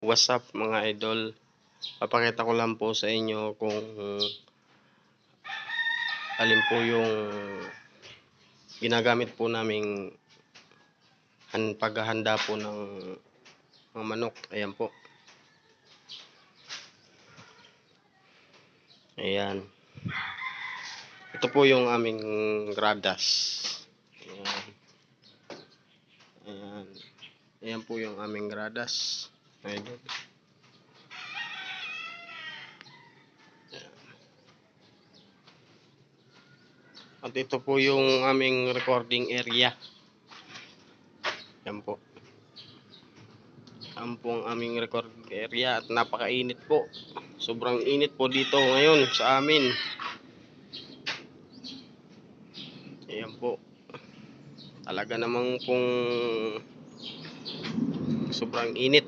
What's up mga idol? Papakita ko lang po sa inyo kung alin po yung ginagamit po naming paghahanda po ng mga manok. Ayan po. Ayan. Ito po yung aming gradas. Ayan. Ayan. Ayan po yung aming gradas. Idol. At ito po yung aming recording area. Yan po. Yan po ang aming recording area at napakainit po. Sobrang init po dito ngayon sa amin. Ayan po. Talaga namang pong sobrang init.